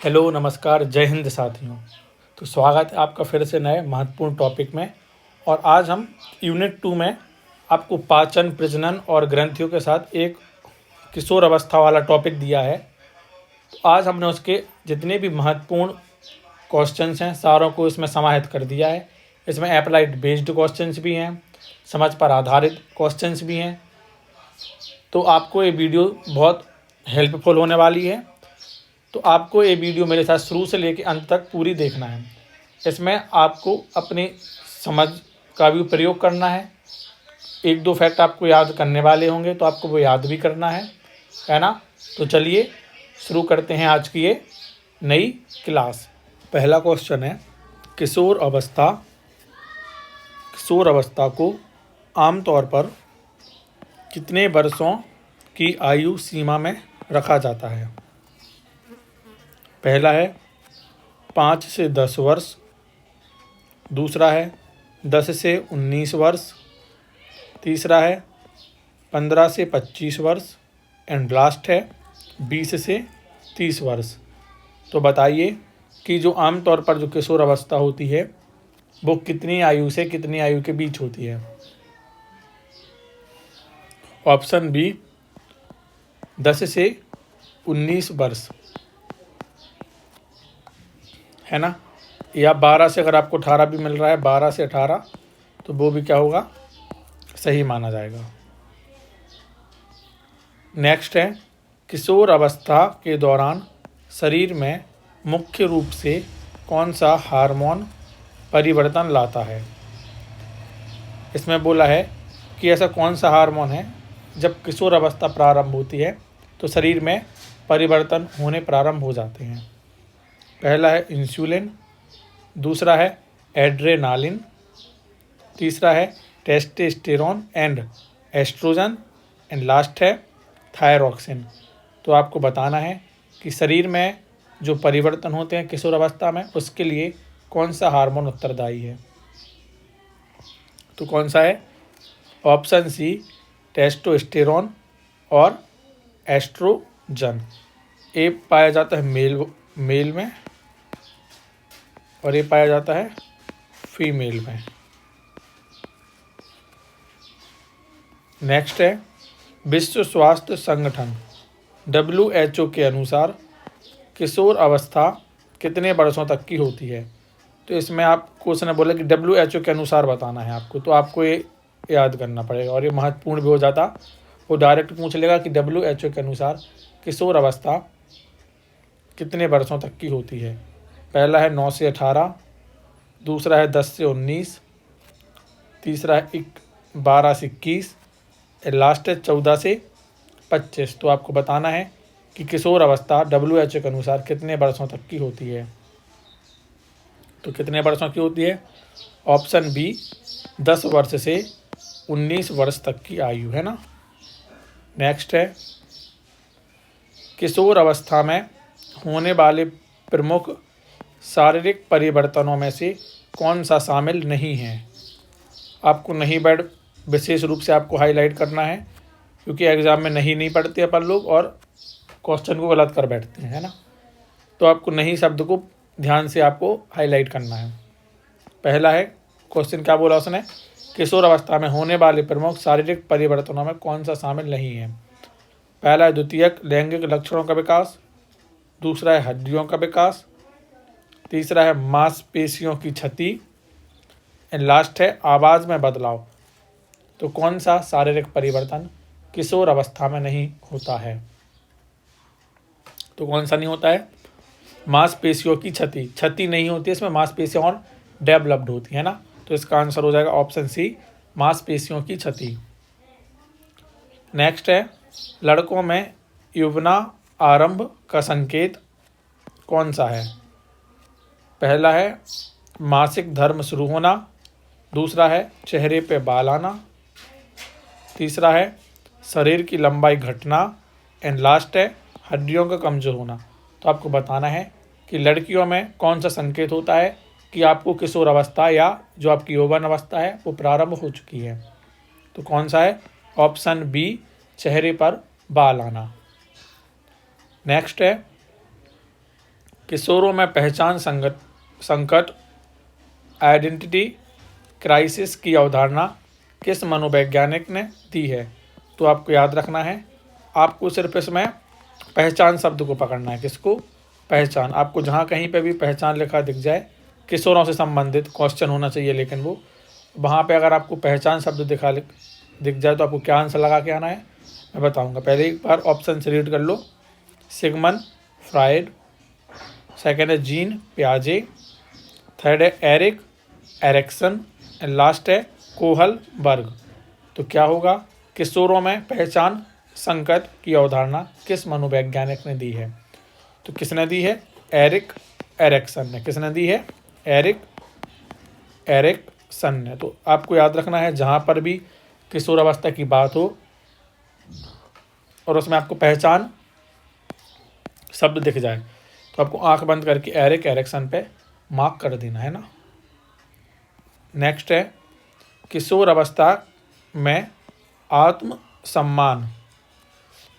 Hello नमस्कार जय हिंद साथियों। तो स्वागत है आपका फिर से नए महत्वपूर्ण टॉपिक में। और आज हम यूनिट 2 में आपको पाचन, प्रजनन और ग्रंथियों के साथ एक किशोर अवस्था वाला टॉपिक दिया है। तो आज हमने उसके जितने भी महत्वपूर्ण क्वेश्चंस हैं सारों को इसमें समाहित कर दिया है। इसमें अप्लाइड बेस्ड क्वेश्चंस भी हैं, समझ पर आधारित क्वेश्चंस भी हैं। तो आपको ये वीडियो बहुत हेल्पफुल होने वाली है। तो आपको ये वीडियो मेरे साथ शुरू से लेकर अंत तक पूरी देखना है। इसमें आपको अपनी समझ का भी प्रयोग करना है। एक दो फैक्ट आपको याद करने वाले होंगे तो आपको वो याद भी करना है ना। तो चलिए शुरू करते हैं आज की ये नई क्लास। पहला क्वेश्चन है, किशोर अवस्था को आमतौर पर कितने वर्षों की आयु सीमा में रखा जाता है? पहला है 5 से 10 वर्ष, दूसरा है 10 से 19 वर्ष, तीसरा है 15 से 25 वर्ष एंड लास्ट है 20 से 30 वर्ष। तो बताइए कि जो आमतौर पर जो किशोर अवस्था होती है वो कितनी आयु से कितनी आयु के बीच होती है? ऑप्शन बी 10 से 19 वर्ष है ना, या 12 से, अगर आपको 18 भी मिल रहा है 12 से 18 तो वो भी क्या होगा, सही माना जाएगा। नेक्स्ट है, किशोर अवस्था के दौरान शरीर में मुख्य रूप से कौन सा हार्मोन परिवर्तन लाता है? इसमें बोला है कि ऐसा कौन सा हार्मोन है जब किशोर अवस्था प्रारंभ होती है तो शरीर में परिवर्तन होने प्रारंभ हो जाते हैं। पहला है इंसुलिन, दूसरा है एड्रेनालिन, तीसरा है testosterone and oestrogen and last है थायरॉक्सिन। तो आपको बताना है कि शरीर में जो परिवर्तन होते हैं किशोर अवस्था में उसके लिए कौन सा हार्मोन उत्तरदायी है। तो कौन सा है? ऑप्शन सी टेस्टोस्टेरोन और एस्ट्रोजन। ए पाया जाता है मेल में और ये पाया जाता है फीमेल में। नेक्स्ट है, विश्व स्वास्थ्य संगठन WHO के अनुसार किशोर अवस्था कितने वर्षों तक की होती है? तो इसमें आपको उसने बोला कि WHO के अनुसार बताना है आपको, तो आपको ये याद करना पड़ेगा और ये महत्वपूर्ण भी हो जाता। वो डायरेक्ट पूछ लेगा कि WHO के अनुसार किशोर अवस्था कितने वर्षों तक की होती है। पहला है 9 से 18, दूसरा है 10 से 19, तीसरा है 12 से 21, लास्ट है 14 से 25। तो आपको बताना है कि किशोर अवस्था WHO के अनुसार कितने वर्षों तक की होती है। तो कितने वर्षों की होती है? ऑप्शन बी 10 वर्ष से 19 वर्ष तक की आयु है ना। नेक्स्ट है, किशोर अवस्था में होने वाले प्रमुख शारीरिक परिवर्तनों में से कौन सा शामिल नहीं है? आपको नहीं वर्ड विशेष रूप से आपको हाईलाइट करना है क्योंकि एग्ज़ाम में नहीं पढ़ते अपन लोग और क्वेश्चन को गलत कर बैठते हैं, है ना। तो आपको नहीं शब्द को ध्यान से आपको हाईलाइट करना है। पहला है, क्वेश्चन क्या बोला उसने, किशोर अवस्था में होने वाले प्रमुख शारीरिक परिवर्तनों में कौन सा शामिल नहीं है? पहला है द्वितीयक लैंगिक लक्षणों का विकास, दूसरा है हड्डियों का विकास, तीसरा है मांसपेशियों की क्षति एंड लास्ट है आवाज़ में बदलाव। तो कौन सा शारीरिक परिवर्तन किशोर अवस्था में नहीं होता है? तो कौन सा नहीं होता है? मांसपेशियों की क्षति नहीं होती, इसमें मांसपेशियां और डेवलप्ड होती है ना। तो इसका आंसर हो जाएगा ऑप्शन सी मांसपेशियों की क्षति। नेक्स्ट है, लड़कों में यौवना आरंभ का संकेत कौन सा है? पहला है मासिक धर्म शुरू होना, दूसरा है चेहरे पे बाल आना, तीसरा है शरीर की लंबाई घटना एंड लास्ट है हड्डियों का कमज़ोर होना। तो आपको बताना है कि लड़कियों में कौन सा संकेत होता है कि आपको किशोर अवस्था या जो आपकी यौवन अवस्था है वो प्रारंभ हो चुकी है। तो कौन सा है? ऑप्शन बी चेहरे पर बाल आना। नेक्स्ट है, किशोरों में पहचान संकट आइडेंटिटी क्राइसिस की अवधारणा किस मनोवैज्ञानिक ने दी है? तो आपको याद रखना है, आपको सिर्फ इसमें पहचान शब्द को पकड़ना है। किसको? पहचान। आपको जहाँ कहीं पे भी पहचान लिखा दिख जाए, किशोरों से संबंधित क्वेश्चन होना चाहिए, लेकिन वो वहाँ पे अगर आपको पहचान शब्द दिख जाए तो आपको क्या आंसर लगा के आना है, मैं बताऊँगा। पहले एक बार ऑप्शन से रीड कर लो। सिगमंड फ्राइड, सेकेंड है जीन पियाजे, थर्ड है एरिक एरिक्सन एंड लास्ट है कोहलबर्ग। तो क्या होगा? किशोरों में पहचान संकट की अवधारणा किस मनोवैज्ञानिक ने दी है? तो किसने दी है? एरिक एरिक्सन ने। किसने दी है? एरिक एरिक्सन ने। तो आपको याद रखना है, जहाँ पर भी किशोर अवस्था की बात हो और उसमें आपको पहचान शब्द दिख जाए तो आपको आंख बंद करके एरिक एरिक्सन पे मार्क कर देना है ना। नेक्स्ट है, किशोर अवस्था में आत्म सम्मान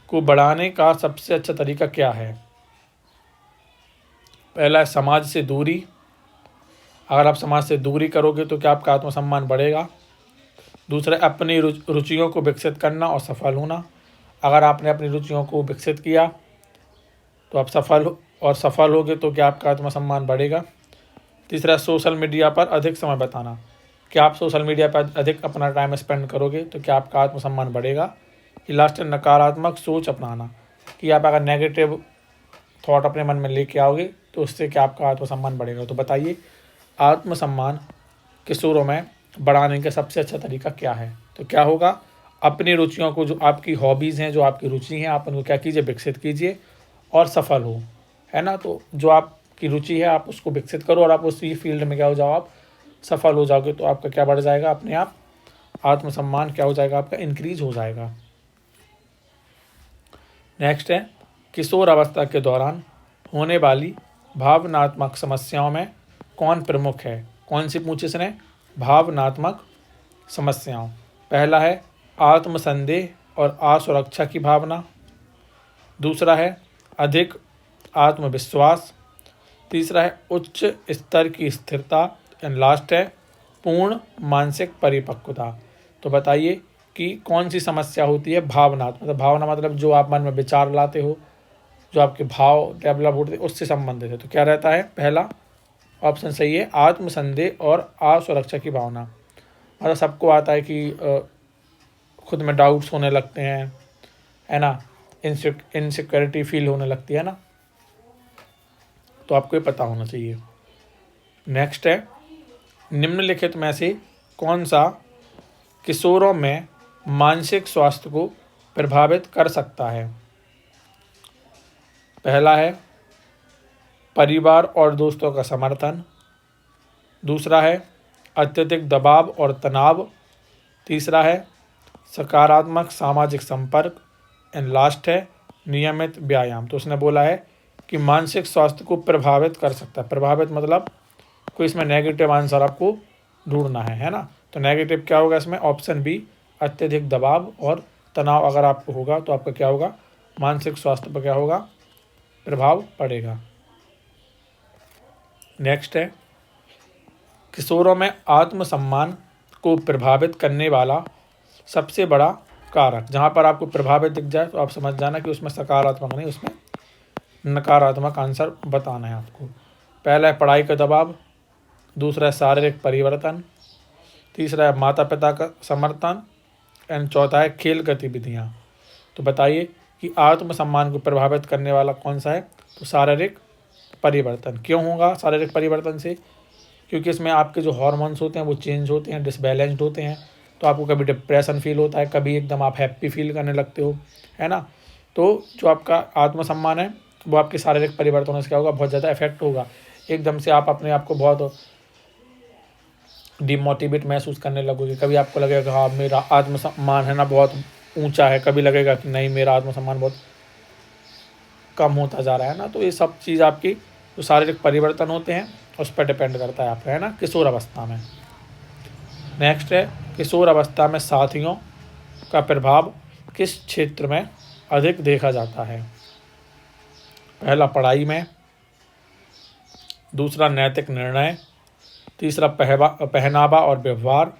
को बढ़ाने का सबसे अच्छा तरीका क्या है? पहला है समाज से दूरी। अगर आप समाज से दूरी करोगे तो क्या आपका आत्मसम्मान बढ़ेगा? दूसरा, अपनी रुचियों को विकसित करना और सफल होना। अगर आपने अपनी रुचियों को विकसित किया तो आप सफल होगे तो क्या आपका आत्मसम्मान बढ़ेगा? तीसरा, सोशल मीडिया पर अधिक समय बिताना। क्या आप सोशल मीडिया पर अधिक अपना टाइम स्पेंड करोगे तो क्या आपका आत्मसम्मान बढ़ेगा? लास्ट है, नकारात्मक सोच अपनाना। कि आप अगर नेगेटिव थॉट अपने मन में लेके आओगे तो उससे क्या आपका आत्मसम्मान बढ़ेगा? तो बताइए, आत्मसम्मान किशोरों में बढ़ाने का सबसे अच्छा तरीका क्या है? तो क्या होगा? अपनी रुचियों को, जो आपकी हॉबीज़ हैं, जो आपकी रुचि हैं, आप उनको क्या कीजिए? विकसित कीजिए और सफल हो, है ना। तो जो आपकी रुचि है आप उसको विकसित करो और आप उसी फील्ड में क्या हो जाओ, आप सफल हो जाओगे तो आपका क्या बढ़ जाएगा? अपने आप आत्मसम्मान क्या हो जाएगा? आपका इंक्रीज हो जाएगा। नेक्स्ट है, किशोर अवस्था के दौरान होने वाली भावनात्मक समस्याओं में कौन प्रमुख है? कौन सी पूछी इसने? भावनात्मक समस्याओं। पहला है आत्मसंदेह और असुरक्षा की भावना। दूसरा है अधिक आत्मविश्वास। तीसरा है उच्च स्तर की स्थिरता एंड लास्ट है पूर्ण मानसिक परिपक्वता। तो बताइए कि कौन सी समस्या होती है? भावनात्मक। भावना मतलब जो आप मन में विचार लाते हो, जो आपके भाव डेवलप होते हैं, उससे संबंधित है। तो क्या रहता है? पहला ऑप्शन सही है, आत्मसंदेह और असुरक्षा की भावना। मतलब सबको आता है कि खुद में डाउट्स होने लगते हैं, है ना, इनसिक्योरिटी फील होने लगती है ना। तो आपको ये पता होना चाहिए। नेक्स्ट है, निम्नलिखित में से कौन सा किशोरों में मानसिक स्वास्थ्य को प्रभावित कर सकता है? पहला है परिवार और दोस्तों का समर्थन। दूसरा है अत्यधिक दबाव और तनाव। तीसरा है सकारात्मक सामाजिक संपर्क एंड लास्ट है नियमित व्यायाम। तो उसने बोला है कि मानसिक स्वास्थ्य को प्रभावित कर सकता है। प्रभावित मतलब कोई इसमें नेगेटिव आंसर आपको ढूंढना है ना। तो नेगेटिव क्या होगा इसमें? ऑप्शन बी, अत्यधिक दबाव और तनाव अगर आपको होगा तो आपका क्या होगा? मानसिक स्वास्थ्य पर क्या होगा? प्रभाव पड़ेगा। नेक्स्ट है, किशोरों में आत्मसम्मान को प्रभावित करने वाला सबसे बड़ा कारक। जहाँ पर आपको प्रभावित दिख जाए तो आप समझ जाना कि उसमें सकारात्मक नहीं, उसमें नकारात्मक आंसर बताना है आपको। पहला है पढ़ाई का दबाव। दूसरा है शारीरिक परिवर्तन। तीसरा है माता पिता का समर्थन एंड चौथा है खेल गतिविधियाँ। तो बताइए कि आत्मसम्मान को प्रभावित करने वाला कौन सा है? तो शारीरिक परिवर्तन। क्यों होगा शारीरिक परिवर्तन से? क्योंकि इसमें आपके जो हार्मोन्स होते हैं वो चेंज होते हैं, डिसबैलेंस्ड होते हैं। तो आपको कभी डिप्रेशन फील होता है, कभी एकदम आप हैप्पी फील करने लगते हो, है ना। तो जो आपका आत्मसम्मान है वो आपके शारीरिक परिवर्तनों से क्या होगा? बहुत ज़्यादा इफेक्ट होगा। एकदम से आप अपने आप को बहुत डिमोटिवेट महसूस करने लगोगे। कभी आपको लगेगा हाँ मेरा आत्मसम्मान है ना बहुत ऊंचा है, कभी लगेगा कि नहीं मेरा आत्मसम्मान बहुत कम होता जा रहा है ना। तो ये सब चीज़ आपकी जो शारीरिक परिवर्तन होते हैं उस पर डिपेंड करता है आपका, है ना, किशोर अवस्था में। नेक्स्ट है, किशोर अवस्था में साथियों का प्रभाव किस क्षेत्र में अधिक देखा जाता है? पहला पढ़ाई में। दूसरा नैतिक निर्णय, तीसरा पहनावा और व्यवहार,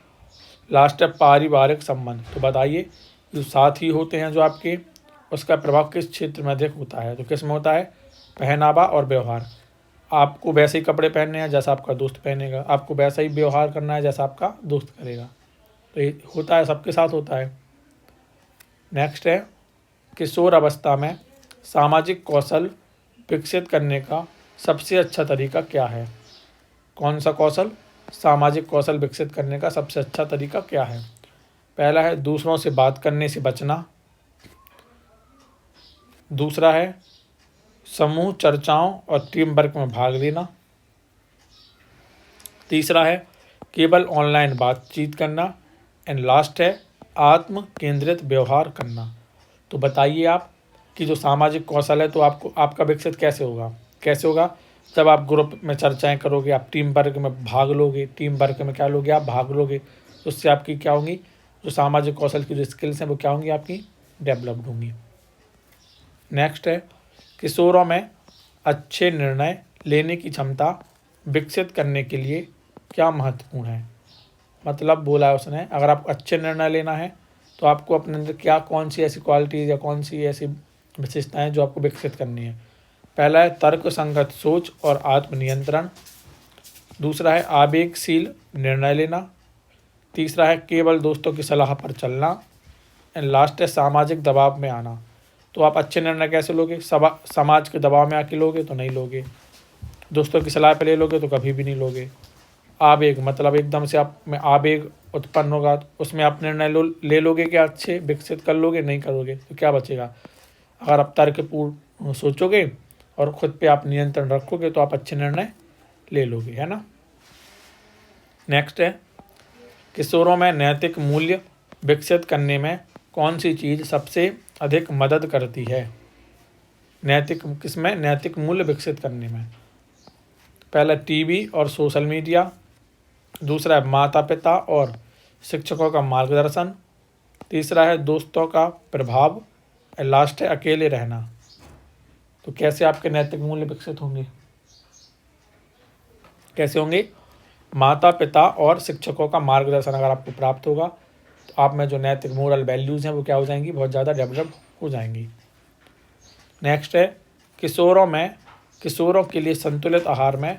लास्ट है पारिवारिक संबंध। तो बताइए जो साथी होते हैं जो आपके, उसका प्रभाव किस क्षेत्र में अधिक होता है? तो किस में होता है? पहनावा और व्यवहार। आपको वैसे ही कपड़े पहनने हैं जैसा आपका दोस्त पहनेगा, आपको वैसा ही व्यवहार करना है जैसा आपका दोस्त करेगा। तो ये होता है, सबके साथ होता है। नेक्स्ट है किशोर अवस्था में सामाजिक कौशल विकसित करने का सबसे अच्छा तरीका क्या है? कौन सा कौशल? सामाजिक कौशल विकसित करने का सबसे अच्छा तरीका क्या है? पहला है दूसरों से बात करने से बचना, दूसरा है समूह चर्चाओं और टीम वर्क में भाग लेना, तीसरा है केवल ऑनलाइन बातचीत करना, एंड लास्ट है आत्म केंद्रित व्यवहार करना। तो बताइए आप कि जो सामाजिक कौशल है तो आपका विकसित कैसे होगा? जब आप ग्रुप में चर्चाएं करोगे, आप टीम वर्क में भाग लोगे, टीम वर्क में क्या लोगे? आप भाग लोगे। तो उससे आपकी क्या होंगी? जो सामाजिक कौशल की जो स्किल्स हैं वो क्या होंगी? आपकी डेवलप्ड होंगी। नेक्स्ट है किशोरों में अच्छे निर्णय लेने की क्षमता विकसित करने के लिए क्या महत्वपूर्ण है? मतलब बोला है उसने, अगर आपको अच्छे निर्णय लेना है तो आपको अपने अंदर क्या, कौन सी ऐसी क्वालिटीज़ या कौन सी ऐसी विशेषताएं जो आपको विकसित करनी है? पहला है तर्क संगत सोच और आत्मनियंत्रण, दूसरा है आवेगशील निर्णय लेना, तीसरा है केवल दोस्तों की सलाह पर चलना, एंड लास्ट है सामाजिक दबाव में आना। तो आप अच्छे निर्णय कैसे लोगे? समाज के दबाव में आके लोगे तो नहीं लोगे, दोस्तों की सलाह पे ले लोगे तो कभी भी नहीं लोगे। आवेग मतलब एकदम से आप में आवेग उत्पन्न होगा तो उसमें आप निर्णय ले लोगे, क्या अच्छे विकसित कर लोगे? नहीं करोगे। तो क्या बचेगा? अगर आप तर्कपूर्ण सोचोगे और खुद पे आप नियंत्रण रखोगे तो आप अच्छे निर्णय ले लोगे, है ना। नेक्स्ट है किशोरों में नैतिक मूल्य विकसित करने में कौन सी चीज़ सबसे अधिक मदद करती है? नैतिक मूल्य विकसित करने में पहला टीवी और सोशल मीडिया, दूसरा है माता पिता और शिक्षकों का मार्गदर्शन, तीसरा है दोस्तों का प्रभाव, और लास्ट है अकेले रहना। तो कैसे आपके नैतिक मूल्य विकसित होंगे? कैसे होंगे? माता पिता और शिक्षकों का मार्गदर्शन अगर आपको प्राप्त होगा तो आप में जो नैतिक मोरल वैल्यूज़ हैं वो क्या हो जाएंगी? बहुत ज़्यादा डेवलप हो जाएंगी। नेक्स्ट है किशोरों के लिए संतुलित आहार में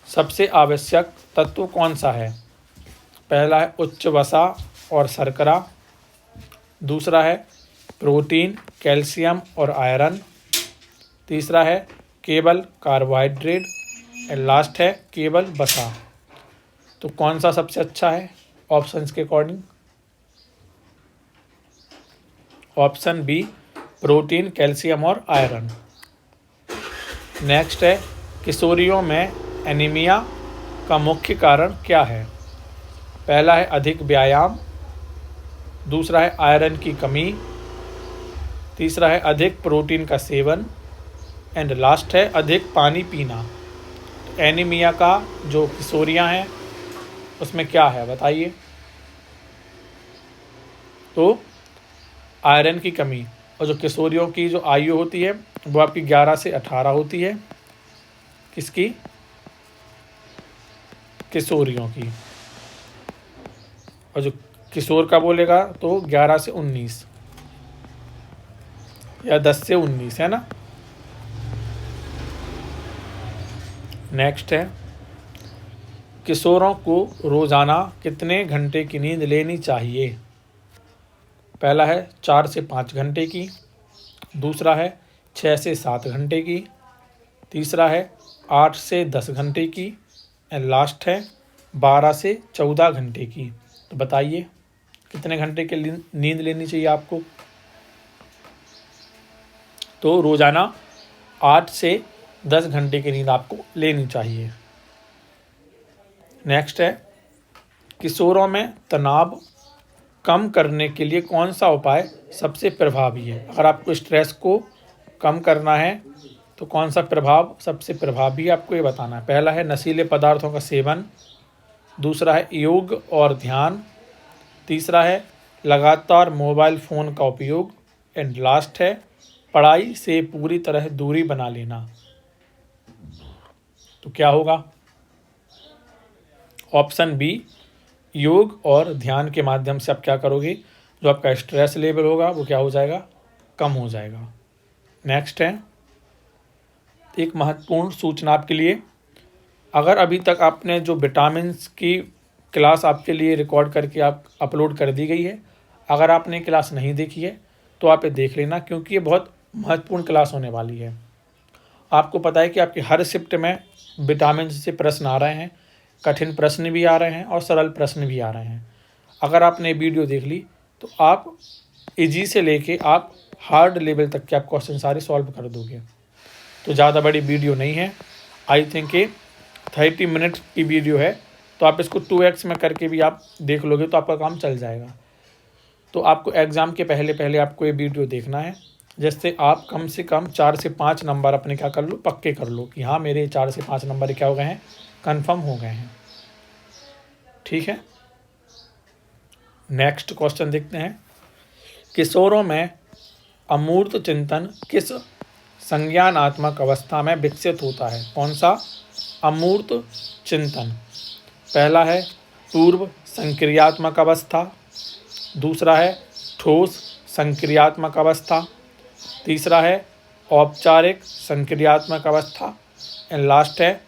सबसे आवश्यक तत्व कौन सा है? पहला है उच्च वसा और शर्करा, दूसरा है प्रोटीन, कैल्शियम और आयरन, तीसरा है केवल कार्बोहाइड्रेट, और लास्ट है केवल वसा। तो कौन सा सबसे अच्छा है ऑप्शंस के according? Option B protein, calcium और आयरन। नेक्स्ट है किशोरियों में एनीमिया का मुख्य कारण क्या है? पहला है अधिक व्यायाम, दूसरा है आयरन की कमी, तीसरा है अधिक प्रोटीन का सेवन, एंड लास्ट है अधिक पानी पीना। तो एनीमिया का जो किशोरियां हैं उसमें क्या है बताइए? तो आयरन की कमी, और जो किशोरियों की जो आयु होती है वो आपकी 11 से 18 होती है। किसकी? किशोरियों की। और जो किशोर का बोलेगा तो 11 से 19 या 10 से 19, है ना। नेक्स्ट है किशोरों को रोज़ाना कितने घंटे की नींद लेनी चाहिए? पहला है 4 से 5 घंटे की, दूसरा है 6 से 7 घंटे की, तीसरा है 8 से 10 घंटे की, एंड लास्ट है 12 से 14 घंटे की। तो बताइए कितने घंटे की नींद लेनी चाहिए आपको? तो रोज़ाना 8 से 10 घंटे की नींद आपको लेनी चाहिए। नेक्स्ट है किशोरों में तनाव कम करने के लिए कौन सा उपाय सबसे प्रभावी है? अगर आपको स्ट्रेस को कम करना है तो कौन सा प्रभाव सबसे प्रभावी है आपको ये बताना है। पहला है नशीले पदार्थों का सेवन, दूसरा है योग और ध्यान, तीसरा है लगातार मोबाइल फ़ोन का उपयोग, एंड लास्ट है पढ़ाई से पूरी तरह दूरी बना लेना। तो क्या होगा? ऑप्शन बी, योग और ध्यान के माध्यम से आप क्या करोगे, जो आपका स्ट्रेस लेवल होगा वो क्या हो जाएगा, कम हो जाएगा। नेक्स्ट है एक महत्वपूर्ण सूचना आपके लिए, अगर अभी तक आपने जो विटामिन्स की क्लास आपके लिए रिकॉर्ड करके आप अपलोड कर दी गई है, अगर आपने क्लास नहीं देखी है तो आप ये देख लेना, क्योंकि ये बहुत महत्वपूर्ण क्लास होने वाली है। आपको पता है कि आपकी हर शिफ्ट में विटामिन से प्रश्न आ रहे हैं, कठिन प्रश्न भी आ रहे हैं और सरल प्रश्न भी आ रहे हैं। अगर आपने वीडियो देख ली तो आप इजी से लेके आप हार्ड लेवल तक के आप क्वेश्चन सारे सॉल्व कर दोगे। तो ज़्यादा बड़ी वीडियो नहीं है, आई थिंक ये 30 मिनट की वीडियो है, तो आप इसको 2x में करके भी आप देख लोगे तो आपका काम चल जाएगा। तो आपको एग्ज़ाम के पहले पहले आपको ये वीडियो देखना है, जिससे आप कम से कम 4 से 5 नंबर अपने क्या कर लो, पक्के कर लो कि हाँ मेरे 4 से 5 नंबर क्या हो गए हैं, कंफर्म हो गए हैं। ठीक है, नेक्स्ट क्वेश्चन देखते हैं। किशोरों में अमूर्त चिंतन किस संज्ञानात्मक अवस्था में विकसित होता है? कौन सा अमूर्त चिंतन? पहला है पूर्व संक्रियात्मक अवस्था, दूसरा है ठोस संक्रियात्मक अवस्था, तीसरा है औपचारिक संक्रियात्मक अवस्था, एंड लास्ट है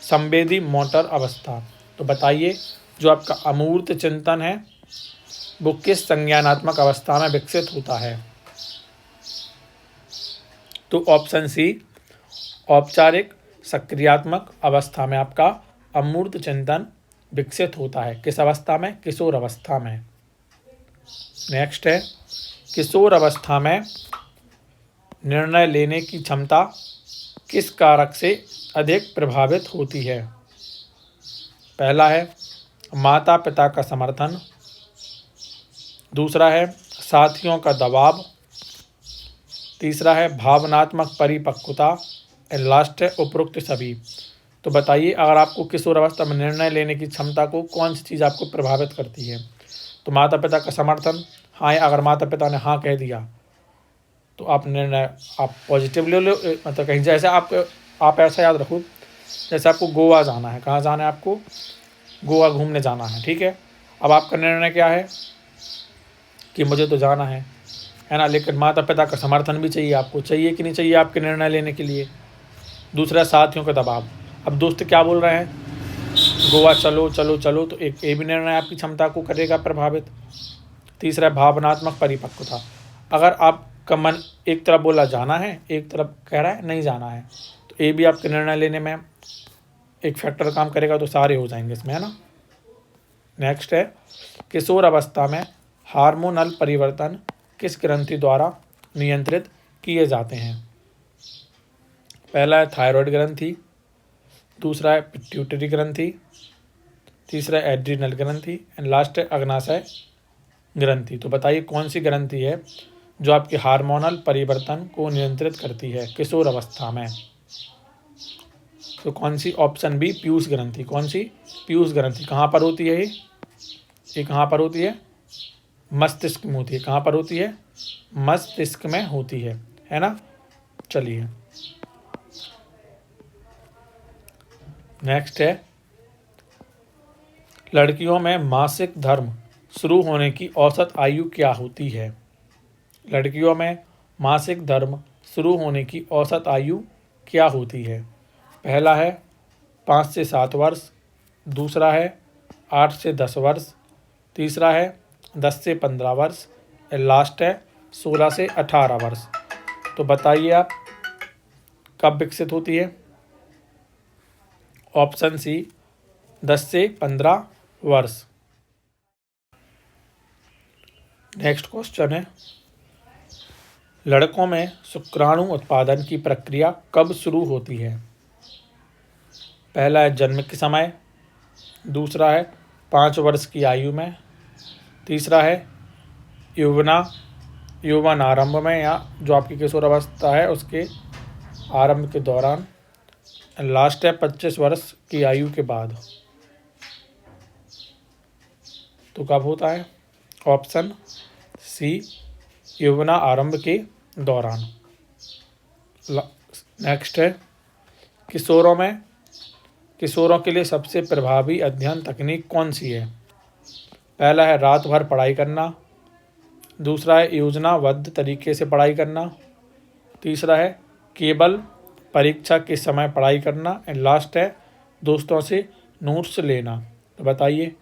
संवेदी मोटर अवस्था। तो बताइए जो आपका अमूर्त चिंतन है वो किस संज्ञानात्मक अवस्था में विकसित होता है? तो ऑप्शन सी, औपचारिक सक्रियात्मक अवस्था में आपका अमूर्त चिंतन विकसित होता है। किस अवस्था में? किशोर अवस्था में। नेक्स्ट है किशोर अवस्था में निर्णय लेने की क्षमता किस कारक से अधिक प्रभावित होती है? पहला है माता पिता का समर्थन, दूसरा है साथियों का दबाव, तीसरा है भावनात्मक परिपक्वता, एंड लास्ट है उपरोक्त सभी। तो बताइए अगर आपको किशोर अवस्था में निर्णय लेने की क्षमता को कौन सी चीज़ आपको प्रभावित करती है? तो माता पिता का समर्थन, हाँ, अगर माता पिता ने हाँ कह दिया तो आप निर्णय आप पॉजिटिव ले लो, मतलब कहीं जैसे आप ऐसा याद रखो, जैसे आपको गोवा जाना है, कहाँ जाना है आपको? गोवा घूमने जाना है, ठीक है। अब आपका निर्णय क्या है कि मुझे तो जाना है ना, लेकिन माता पिता का समर्थन भी चाहिए, आपको चाहिए कि नहीं चाहिए आपके निर्णय लेने के लिए। दूसरा साथियों का दबाव, अब दोस्त क्या बोल रहे हैं, गोवा चलो चलो चलो, तो एक ये भी निर्णय आपकी क्षमता को करेगा प्रभावित। तीसरा भावनात्मक परिपक्वता, अगर आपका मन एक तरफ बोला जाना है, एक तरफ कह रहा है नहीं जाना है, तो ये भी आपके निर्णय लेने में एक फैक्टर काम करेगा, तो सारे हो जाएंगे इसमें, है ना। नेक्स्ट है किशोर अवस्था में हार्मोनल परिवर्तन किस ग्रंथि द्वारा नियंत्रित किए जाते हैं? पहला है थायराइड ग्रंथि, दूसरा है पिट्यूटरी ग्रंथि, तीसरा है एड्रिनल ग्रंथि, एंड लास्ट है अग्नाशय ग्रंथि। तो बताइए कौन सी ग्रंथि है जो आपके हार्मोनल परिवर्तन को नियंत्रित करती है किशोर अवस्था में? तो कौन सी? ऑप्शन बी पीयूष ग्रंथि। कौन सी? पीयूष ग्रंथि। कहाँ पर होती है ये कहाँ पर होती है? मस्तिष्क में होती है। कहाँ पर होती है? मस्तिष्क में होती है ना। चलिए नेक्स्ट है लड़कियों में मासिक धर्म शुरू होने की औसत आयु क्या होती है? लड़कियों में मासिक धर्म शुरू होने की औसत आयु क्या होती है? पहला है 5 से 7 वर्ष, दूसरा है 8 से 10 वर्ष, तीसरा है 10 से 15 वर्ष, और लास्ट है 16 से 18 वर्ष। तो बताइए आप कब विकसित होती है? ऑप्शन सी 10 से 15 वर्ष। नेक्स्ट क्वेश्चन है लड़कों में शुक्राणु उत्पादन की प्रक्रिया कब शुरू होती है? पहला है जन्म के समय, दूसरा है 5 वर्ष की आयु में, तीसरा है यौवन आरंभ में या जो आपकी किशोर अवस्था है उसके आरंभ के दौरान, लास्ट है 25 वर्ष की आयु के बाद। तो कब होता है? ऑप्शन सी यौवना आरंभ के दौरान। नेक्स्ट है किशोरों में किशोरों के लिए सबसे प्रभावी अध्ययन तकनीक कौन सी है? पहला है रात भर पढ़ाई करना, दूसरा है योजनाबद्ध तरीके से पढ़ाई करना, तीसरा है केवल परीक्षा के समय पढ़ाई करना, एंड लास्ट है दोस्तों से नोट्स लेना। तो बताइए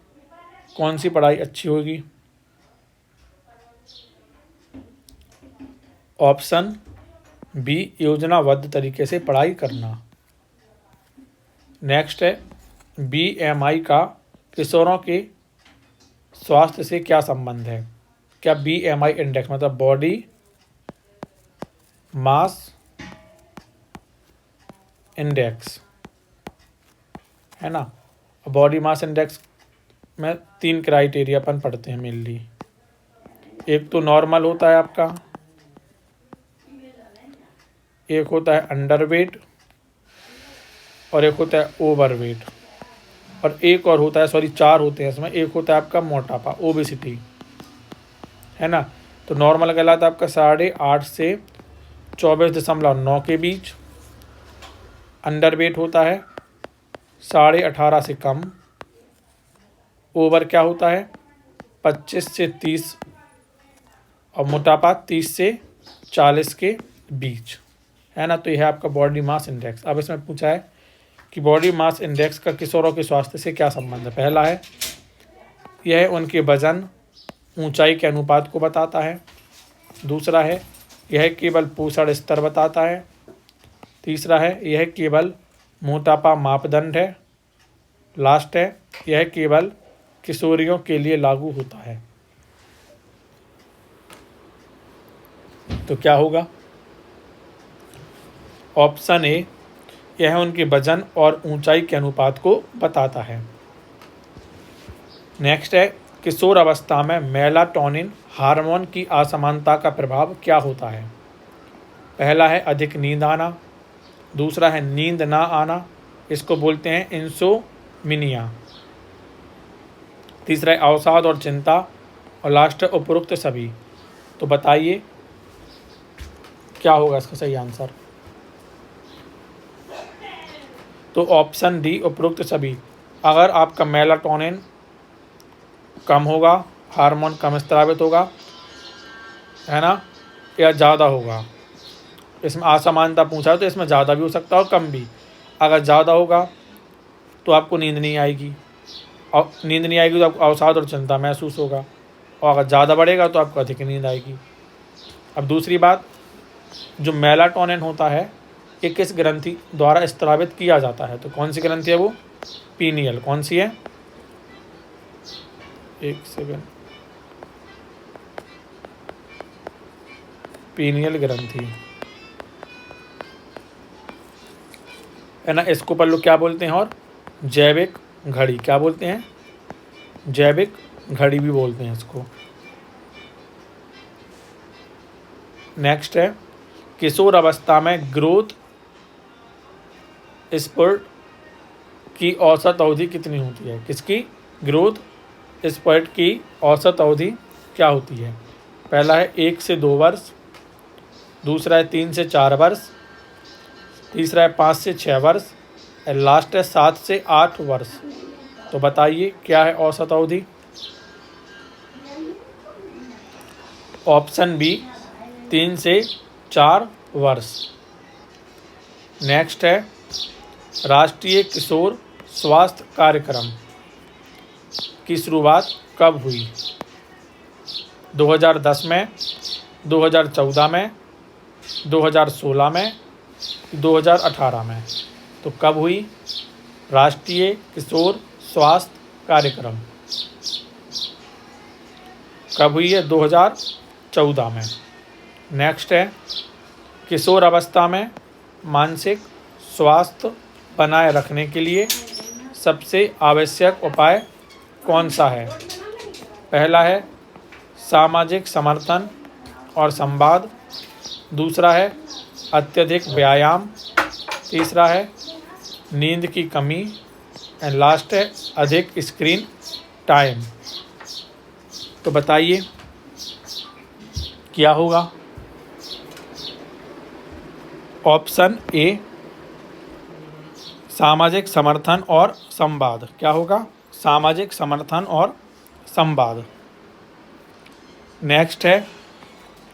कौन सी पढ़ाई अच्छी होगी? ऑप्शन बी योजनाबद्ध तरीके से पढ़ाई करना। नेक्स्ट है BMI का किशोरों के स्वास्थ्य से क्या संबंध है? क्या BMI इंडेक्स मतलब बॉडी मास इंडेक्स है ना? बॉडी मास इंडेक्स में 3 क्राइटेरिया अपन पढ़ते हैं मेनली। एक तो नॉर्मल होता है आपका, एक होता है अंडरवेट और एक होता है ओवरवेट, और एक और होता है 4 होते हैं इसमें। एक होता है आपका मोटापा, ओबेसिटी है ना। तो नॉर्मल कहलाता है आपका 8.5 से 24.9 के बीच। अंडरवेट होता है 18.5 से कम। ओवर क्या होता है 25 से 30, और मोटापा 30 से 40 के बीच है ना। तो यह है आपका बॉडी मास इंडेक्स। अब इसमें पूछा है कि बॉडी मास इंडेक्स का किशोरों के स्वास्थ्य से क्या संबंध है? पहला है यह उनके वजन ऊंचाई के अनुपात को बताता है, दूसरा है यह केवल पोषण स्तर बताता है, तीसरा है यह केवल मोटापा मापदंड है, लास्ट है यह केवल किशोरियों के लिए लागू होता है। तो क्या होगा? ऑप्शन ए यह उनके वजन और ऊंचाई के अनुपात को बताता है। नेक्स्ट है किशोर अवस्था में मेलाटोनिन हार्मोन की असमानता का प्रभाव क्या होता है? पहला है अधिक नींद आना, दूसरा है नींद ना आना, इसको बोलते हैं इंसोमिनिया, तीसरा है अवसाद और चिंता, और लास्ट है उपरोक्त सभी। तो बताइए क्या होगा इसका सही आंसर? तो ऑप्शन डी उपरोक्त सभी। अगर आपका मेलाटोनिन कम होगा, हार्मोन कम स्रावित होगा है ना, या ज़्यादा होगा। इसमें असमानता पूछा है तो इसमें ज़्यादा भी हो सकता है और कम भी। अगर ज़्यादा होगा तो आपको नींद नहीं आएगी, और नींद नहीं आएगी तो आपको अवसाद और चिंता महसूस होगा, और अगर ज़्यादा बढ़ेगा तो आपको अधिक नींद आएगी। अब दूसरी बात, जो मेलाटोनिन होता है ये किस ग्रंथि द्वारा स्रावित किया जाता है? तो कौन सी ग्रंथि है वो? पीनियल। कौन सी है? एक सेकंड, पीनियल ग्रंथि है ना। इसको पर लोग क्या बोलते हैं? और जैविक घड़ी क्या बोलते हैं? जैविक घड़ी भी बोलते हैं इसको। नेक्स्ट है किशोर अवस्था में ग्रोथ स्पर्ट की औसत अवधि कितनी होती है? किसकी? ग्रोथ स्पर्ट की औसत अवधि क्या होती है? पहला है 1 से 2 वर्ष, दूसरा है 3 से 4 वर्ष, तीसरा है 5 से 6 वर्ष, और लास्ट है 7 से 8 वर्ष। तो बताइए क्या है औसत अवधि? ऑप्शन बी 3 से 4 वर्ष। नेक्स्ट है राष्ट्रीय किशोर स्वास्थ्य कार्यक्रम की शुरुआत कब हुई? 2010 में, 2014 में, 2016 में, 2018 में? तो कब हुई राष्ट्रीय किशोर स्वास्थ्य कार्यक्रम? कब हुई है? 2014 में। नेक्स्ट है किशोर अवस्था में मानसिक स्वास्थ्य बनाए रखने के लिए सबसे आवश्यक उपाय कौन सा है? पहला है सामाजिक समर्थन और संवाद, दूसरा है अत्यधिक व्यायाम, तीसरा है नींद की कमी, एंड लास्ट है अधिक स्क्रीन टाइम। तो बताइए क्या होगा? ऑप्शन ए सामाजिक समर्थन और संवाद। क्या होगा? सामाजिक समर्थन और संवाद। नेक्स्ट है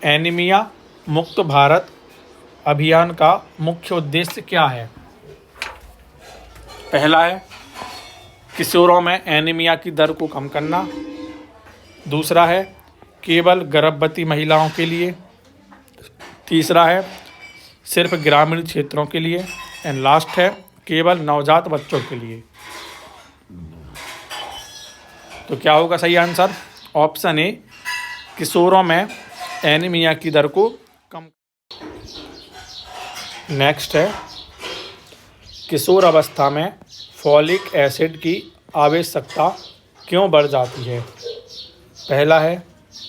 एनीमिया मुक्त भारत अभियान का मुख्य उद्देश्य क्या है? पहला है किशोरों में एनीमिया की दर को कम करना। दूसरा है केवल गर्भवती महिलाओं के लिए। तीसरा है सिर्फ ग्रामीण क्षेत्रों के लिए। एंड लास्ट है केवल नवजात बच्चों के लिए। तो क्या होगा सही आंसर? ऑप्शन ए, किशोरों में एनीमिया की दर को कम। नेक्स्ट है किशोर अवस्था में फॉलिक एसिड की आवश्यकता क्यों बढ़ जाती है? पहला है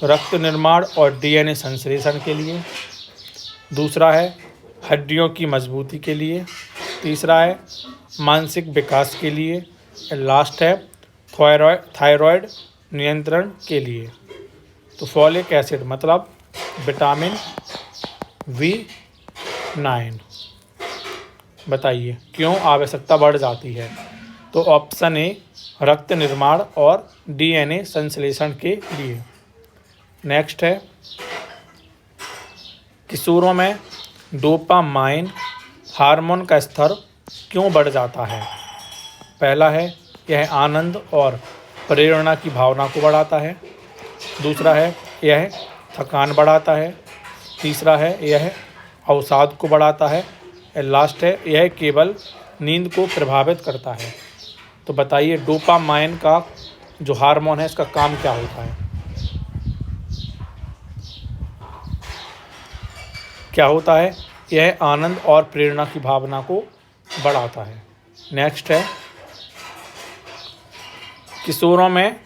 रक्त निर्माण और डीएनए संश्लेषण के लिए। दूसरा है हड्डियों की मजबूती के लिए। तीसरा है मानसिक विकास के लिए। लास्ट है थायराइड नियंत्रण के लिए। तो फॉलिक एसिड मतलब विटामिन B9। बताइए क्यों आवश्यकता बढ़ जाती है? तो ऑप्शन ए, रक्त निर्माण और डीएनए संश्लेषण के लिए। नेक्स्ट है किशोरों में डोपामाइन हार्मोन का स्तर क्यों बढ़ जाता है? पहला है यह आनंद और प्रेरणा की भावना को बढ़ाता है। दूसरा है यह थकान बढ़ाता है। तीसरा है यह अवसाद को बढ़ाता है। लास्ट है यह केवल नींद को प्रभावित करता है। तो बताइए डोपामाइन का जो हार्मोन है इसका काम क्या होता है? क्या होता है? यह आनंद और प्रेरणा की भावना को बढ़ाता है। नेक्स्ट है किशोरों में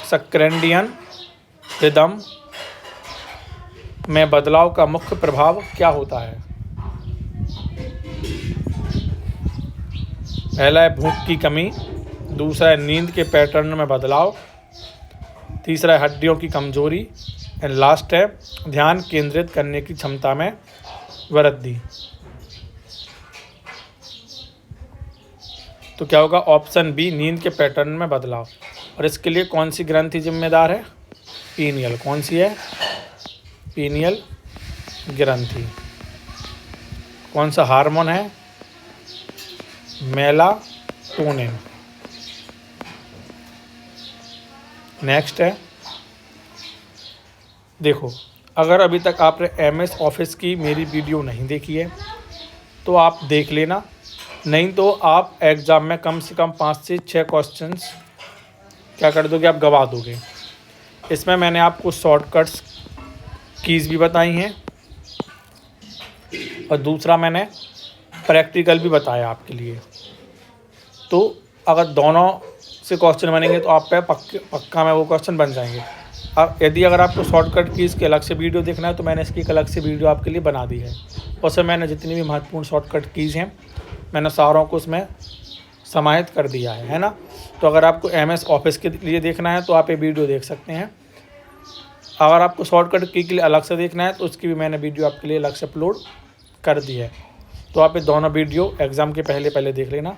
सर्कैडियन रिदम में बदलाव का मुख्य प्रभाव क्या होता है? पहला है भूख की कमी। दूसरा है नींद के पैटर्न में बदलाव। तीसरा है हड्डियों की कमजोरी। एंड लास्ट है ध्यान केंद्रित करने की क्षमता में वृद्धि। तो क्या होगा? ऑप्शन बी, नींद के पैटर्न में बदलाव। और इसके लिए कौन सी ग्रंथि जिम्मेदार है? पीनियल। कौन सी है? पीनियल ग्रंथि। कौन सा हार्मोन है? मेलाटोनिन। नेक्स्ट है देखो, अगर अभी तक आपने MS ऑफिस की मेरी वीडियो नहीं देखी है तो आप देख लेना, नहीं तो आप एग्ज़ाम में कम से कम 5 से 6 क्वेश्चंस क्या कर दोगे? आप गवा दोगे। इसमें मैंने आपको शॉर्टकट्स कीज़ भी बताई हैं और दूसरा मैंने प्रैक्टिकल भी बताया आपके लिए। तो अगर दोनों से क्वेश्चन बनेंगे तो आप पे पक्का में वो क्वेश्चन बन जाएंगे। अब यदि अगर आपको शॉर्टकट कीज़ के अलग से वीडियो देखना है तो मैंने इसकी एक अलग से वीडियो आपके लिए बना दी है। उसमें मैंने जितनी भी महत्वपूर्ण शॉर्टकट कीज़ हैं मैंने सारों को उसमें समाहित कर दिया है ना। तो अगर आपको MS ऑफिस के लिए देखना है तो आप ये वीडियो देख सकते हैं। अगर आपको शॉर्टकट की के लिए अलग से देखना है तो उसकी भी मैंने वीडियो आपके लिए अलग से अपलोड कर दी है। तो आप ये दोनों वीडियो एग्ज़ाम के पहले देख लेना।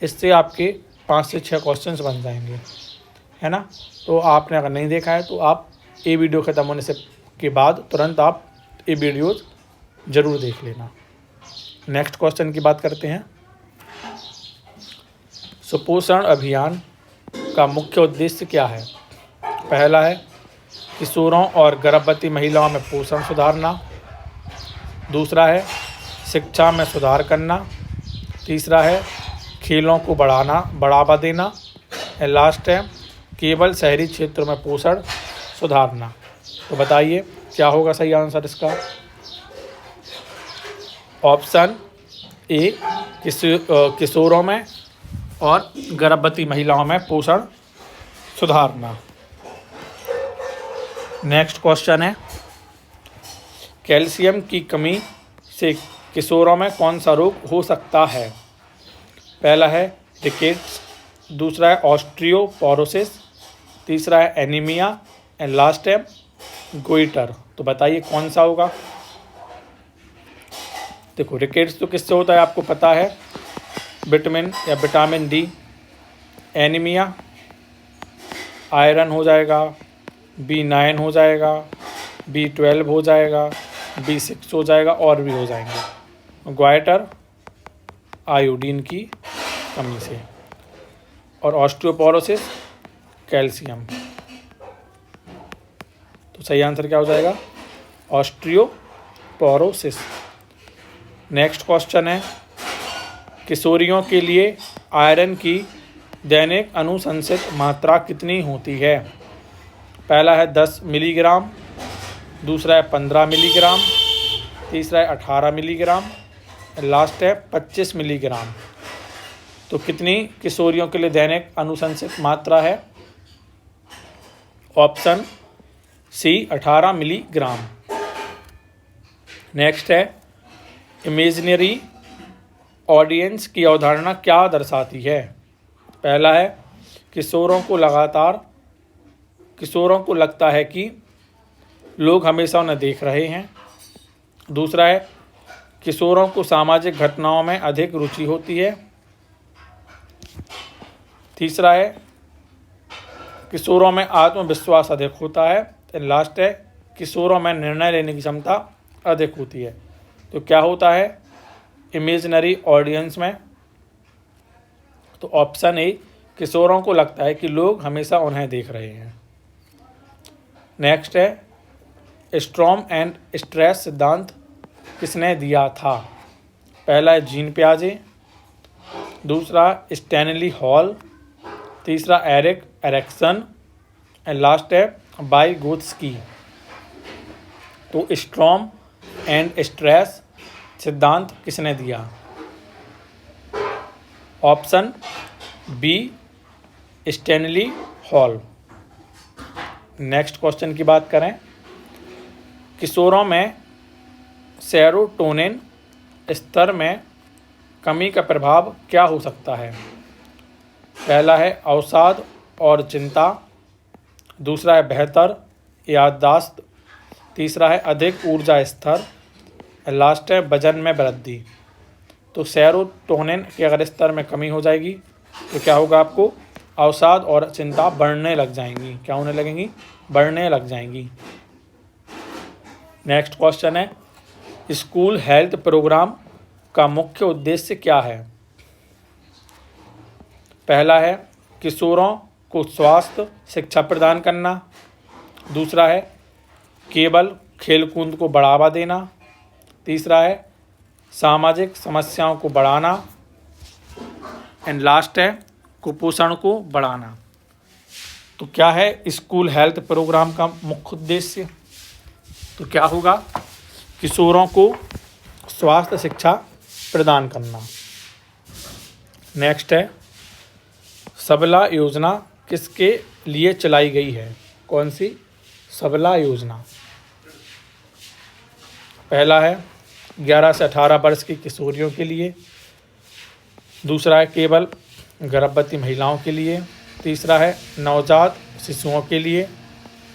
इससे आपके 5 से 6 क्वेश्चंस बन जाएंगे, है ना। तो आपने अगर नहीं देखा है तो आप ये वीडियो ख़त्म होने से के बाद तुरंत आप ये वीडियोज़ ज़रूर देख लेना। नेक्स्ट क्वेश्चन की बात करते हैं। सुपोषण अभियान का मुख्य उद्देश्य क्या है? पहला है किशोरों और गर्भवती महिलाओं में पोषण सुधारना। दूसरा है शिक्षा में सुधार करना। तीसरा है खेलों को बढ़ावा देना। लास्ट है केवल शहरी क्षेत्रों में पोषण सुधारना। तो बताइए क्या होगा सही आंसर इसका? ऑप्शन ए, किशोरों में और गर्भवती महिलाओं में पोषण सुधारना। नेक्स्ट क्वेश्चन है कैल्शियम की कमी से किशोरों में कौन सा रोग हो सकता है? पहला है रिकेट्स। दूसरा है ऑस्टियोपोरोसिस। तीसरा है एनीमिया। एंड लास्ट है गोइटर। तो बताइए कौन सा होगा? देखो रिकेट्स तो किससे होता है आपको पता है, विटामिन या विटामिन डी, एनीमिया, आयरन हो जाएगा, B9 हो जाएगा, B12 हो जाएगा, B6 हो जाएगा और भी हो जाएंगे। ग्वाइटर आयोडीन की कमी से, और ऑस्टियोपोरोसिस कैल्शियम। तो सही आंसर क्या हो जाएगा, ऑस्टियोपोरोसिस। नेक्स्ट क्वेश्चन है, किशोरियों के लिए आयरन की दैनिक अनुशंसित मात्रा कितनी होती है। पहला है 10 मिलीग्राम, दूसरा है 15 मिलीग्राम, तीसरा है 18 मिलीग्राम, लास्ट है 25 मिलीग्राम। तो कितनी किशोरियों के लिए दैनिक अनुशंसित मात्रा है, ऑप्शन सी 18 मिलीग्राम। नेक्स्ट है, इमेजिनरी ऑडियंस की अवधारणा क्या दर्शाती है। पहला है, किशोरों को लगता है कि लोग हमेशा उन्हें देख रहे हैं। दूसरा है, किशोरों को सामाजिक घटनाओं में अधिक रुचि होती है। तीसरा है, किशोरों में आत्मविश्वास अधिक होता है। लास्ट है, किशोरों में निर्णय लेने की क्षमता अधिक होती है। तो क्या होता है इमेजिनरी ऑडियंस में, तो ऑप्शन ए, किशोरों को लगता है कि लोग हमेशा उन्हें देख रहे हैं। नेक्स्ट है, स्ट्रॉम एंड स्ट्रेस सिद्धांत किसने दिया था। पहला है जीन पियाजे, दूसरा स्टैनली हॉल, तीसरा एरिक एरिक्सन एंड लास्ट है वाइगोत्स्की। तो स्ट्रॉम एंड स्ट्रेस सिद्धांत किसने दिया, option B Stanley Hall. Next question की बात करें, किशोरों में सेरोटोनिन स्तर में कमी का प्रभाव क्या हो सकता है। पहला है अवसाद और चिंता, दूसरा है बेहतर याददाश्त, तीसरा है अधिक ऊर्जा स्तर, लास्ट है वजन में वृद्धि। तो सेरोटोनिन के अगर स्तर में कमी हो जाएगी तो क्या होगा, आपको अवसाद और चिंता बढ़ने लग जाएंगी। क्या होने लगेंगी, बढ़ने लग जाएंगी। नेक्स्ट क्वेश्चन है, स्कूल हेल्थ प्रोग्राम का मुख्य उद्देश्य क्या है। पहला है किशोरों को स्वास्थ्य शिक्षा प्रदान करना, दूसरा है केवल खेलकूद को बढ़ावा देना, तीसरा है सामाजिक समस्याओं को बढ़ाना एंड लास्ट है कुपोषण को बढ़ाना। तो क्या है स्कूल हेल्थ प्रोग्राम का मुख्य उद्देश्य, तो क्या होगा, किशोरों को स्वास्थ्य शिक्षा प्रदान करना। नेक्स्ट है, सबला योजना किसके लिए चलाई गई है। कौन सी सबला योजना। पहला है 11 से 18 वर्ष की किशोरियों के लिए, दूसरा है केवल गर्भवती महिलाओं के लिए, तीसरा है नवजात शिशुओं के लिए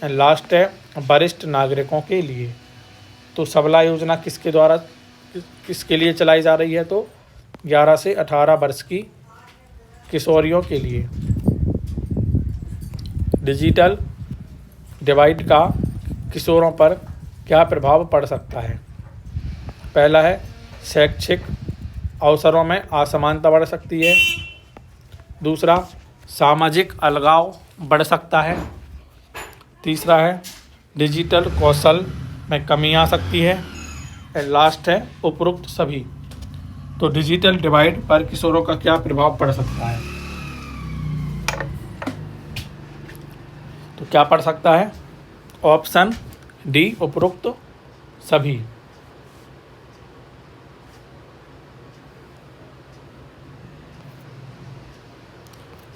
एंड लास्ट है वरिष्ठ नागरिकों के लिए। तो सबला योजना किसके लिए चलाई जा रही है, तो 11 से 18 वर्ष की किशोरियों के लिए। डिजिटल डिवाइड का किशोरों पर क्या प्रभाव पड़ सकता है। पहला है शैक्षिक अवसरों में असमानता बढ़ सकती है, दूसरा सामाजिक अलगाव बढ़ सकता है, तीसरा है डिजिटल कौशल में कमी आ सकती है और लास्ट है उपरोक्त सभी। तो डिजिटल डिवाइड पर किशोरों का क्या प्रभाव पड़ सकता है, तो क्या पड़ सकता है, ऑप्शन डी उपरोक्त सभी।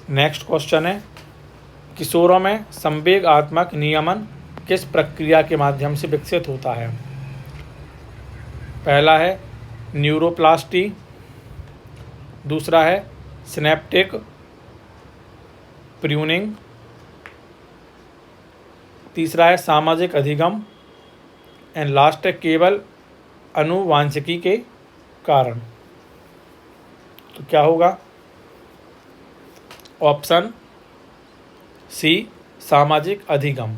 नेक्स्ट क्वेश्चन है, किशोरों में संवेगात्मक नियमन किस प्रक्रिया के माध्यम से विकसित होता है। पहला है न्यूरोप्लास्टी, दूसरा है सिनेप्टिक प्रूनिंग, तीसरा है सामाजिक अधिगम एंड लास्ट है केवल आनुवांशिकी के कारण। तो क्या होगा? ऑप्शन सी सामाजिक अधिगम।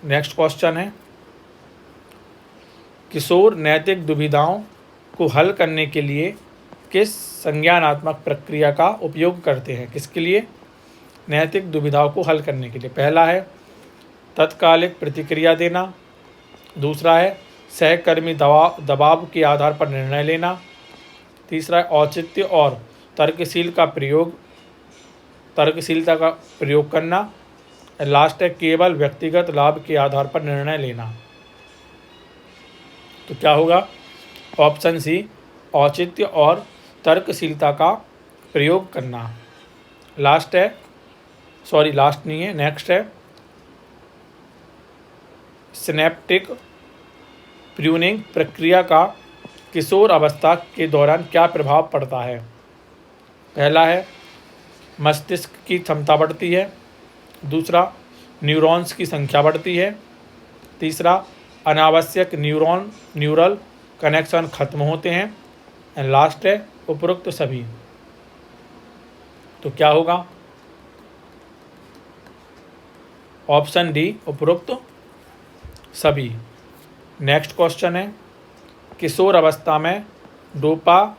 नेक्स्ट क्वेश्चन है, किशोर नैतिक दुविधाओं को हल करने के लिए किस संज्ञानात्मक प्रक्रिया का उपयोग करते हैं? किसके लिए? नैतिक दुविधाओं को हल करने के लिए। पहला है तत्कालिक प्रतिक्रिया देना, दूसरा है सहकर्मी दबाव के आधार पर निर्णय लेना, तीसरा है औचित्य और तर्कशीलता का प्रयोग करना, लास्ट है केवल व्यक्तिगत लाभ के आधार पर निर्णय लेना। तो क्या होगा? ऑप्शन सी औचित्य और तर्कशीलता का प्रयोग करना। लास्ट नहीं है, नेक्स्ट है सिनेप्टिक प्रूनिंग प्रक्रिया का किशोर अवस्था के दौरान क्या प्रभाव पड़ता है? पहला है मस्तिष्क की क्षमता बढ़ती है, दूसरा न्यूरॉन्स की संख्या बढ़ती है, तीसरा अनावश्यक न्यूरल कनेक्शन खत्म होते हैं, एंड लास्ट है उपरोक्त सभी। तो क्या होगा? ऑप्शन डी उपरोक्त सभी। नेक्स्ट क्वेश्चन है, किशोर अवस्था में डोपामिनर्जिक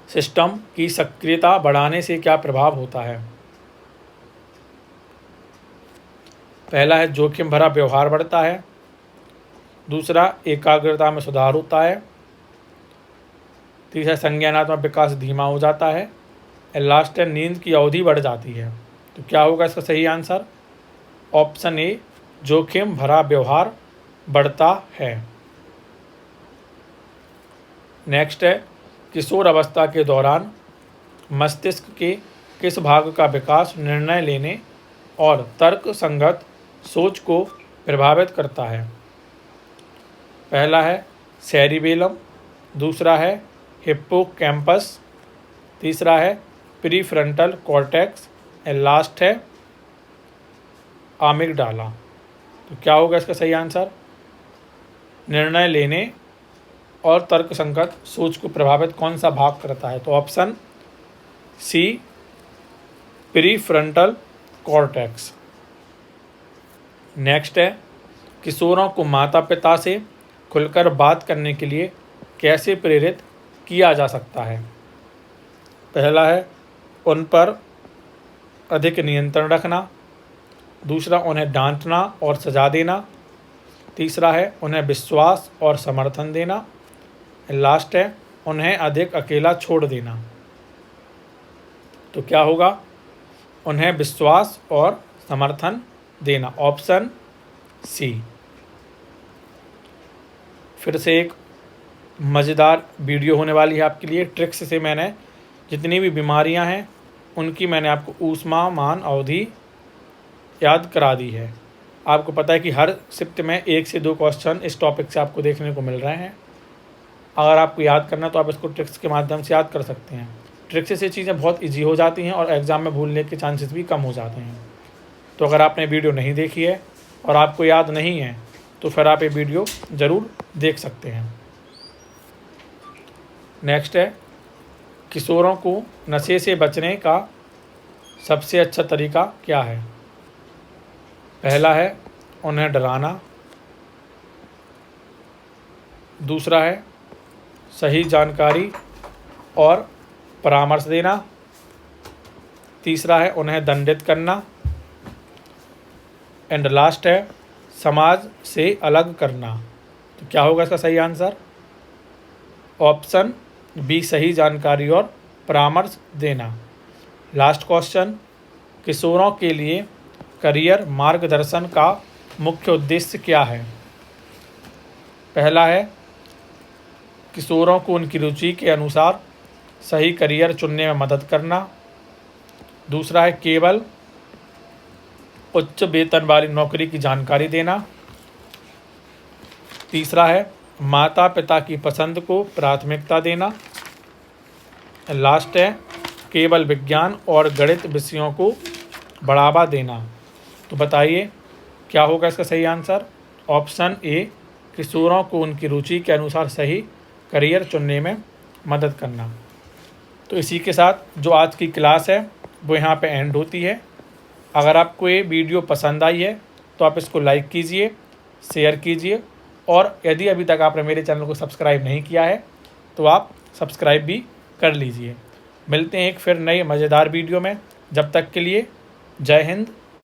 सिस्टम की सक्रियता बढ़ाने से क्या प्रभाव होता है? पहला है जोखिम भरा व्यवहार बढ़ता है, दूसरा एकाग्रता में सुधार होता है, तीसरा संज्ञानात्मक विकास धीमा हो जाता है, और लास्ट है नींद की अवधि बढ़ जाती है। तो क्या होगा इसका सही आंसर? ऑप्शन ए जोखिम भरा व्यवहार बढ़ता है। नेक्स्ट है किशोर अवस्था के दौरान मस्तिष्क के किस भाग का विकास निर्णय लेने और तर्क संगत सोच को प्रभावित करता है? पहला है सेरिबेलम, दूसरा है हिप्पोकैम्पस, तीसरा है प्रीफ्रंटल कॉर्टेक्स, एंड लास्ट है आमिगडाला। तो क्या होगा इसका सही आंसर? निर्णय लेने और तर्कसंगत सोच को प्रभावित कौन सा भाग करता है? तो option C prefrontal cortex. Next है किशोरों को माता पिता से खुलकर बात करने के लिए कैसे प्रेरित किया जा सकता है? पहला है उन पर अधिक नियंत्रण रखना, दूसरा उन्हें डांटना और सजा देना, तीसरा है उन्हें विश्वास और समर्थन देना, लास्ट है उन्हें अधिक अकेला छोड़ देना। तो क्या होगा? उन्हें विश्वास और समर्थन देना। Option C. फिर से एक मज़ेदार वीडियो होने वाली है आपके लिए। ट्रिक्स से मैंने जितनी भी बीमारियां हैं उनकी मैंने आपको ऊष्मामान अवधि याद करा दी है। आपको पता है कि हर शिफ्ट में 1 से 2 क्वेश्चन इस टॉपिक से आपको देखने को मिल रहे हैं। अगर आपको याद करना तो आप इसको ट्रिक्स के माध्यम से याद कर सकते हैं। ट्रिक्स से चीज़ें बहुत इजी हो जाती हैं और एग्ज़ाम में भूलने के चांसेस भी कम हो जाते हैं। तो अगर आपने वीडियो नहीं देखी है और आपको याद नहीं है तो फिर आप ये वीडियो ज़रूर देख सकते हैं। नेक्स्ट है किशोरों को नशे से बचने का सबसे अच्छा तरीका क्या है? पहला है उन्हें डराना, दूसरा है सही जानकारी और परामर्श देना, तीसरा है उन्हें दंडित करना, एंड लास्ट है समाज से अलग करना। तो क्या होगा इसका सही आंसर? ऑप्शन बी सही जानकारी और परामर्श देना। लास्ट क्वेश्चन, किशोरों के लिए करियर मार्गदर्शन का मुख्य उद्देश्य क्या है? पहला है किशोरों को उनकी रुचि के अनुसार सही करियर चुनने में मदद करना, दूसरा है केवल उच्च वेतन वाली नौकरी की जानकारी देना, तीसरा है माता पिता की पसंद को प्राथमिकता देना, लास्ट है केवल विज्ञान और गणित विषयों को बढ़ावा देना। तो बताइए क्या होगा इसका सही आंसर? ऑप्शन ए किशोरों को उनकी रुचि के अनुसार सही करियर चुनने में मदद करना। तो इसी के साथ जो आज की क्लास है वो यहाँ पे एंड होती है। अगर आपको ये वीडियो पसंद आई है तो आप इसको लाइक कीजिए, शेयर कीजिए, और यदि अभी तक आपने मेरे चैनल को सब्सक्राइब नहीं किया है तो आप सब्सक्राइब भी कर लीजिए। मिलते हैं एक फिर नए मज़ेदार वीडियो में। जब तक के लिए जय हिंद,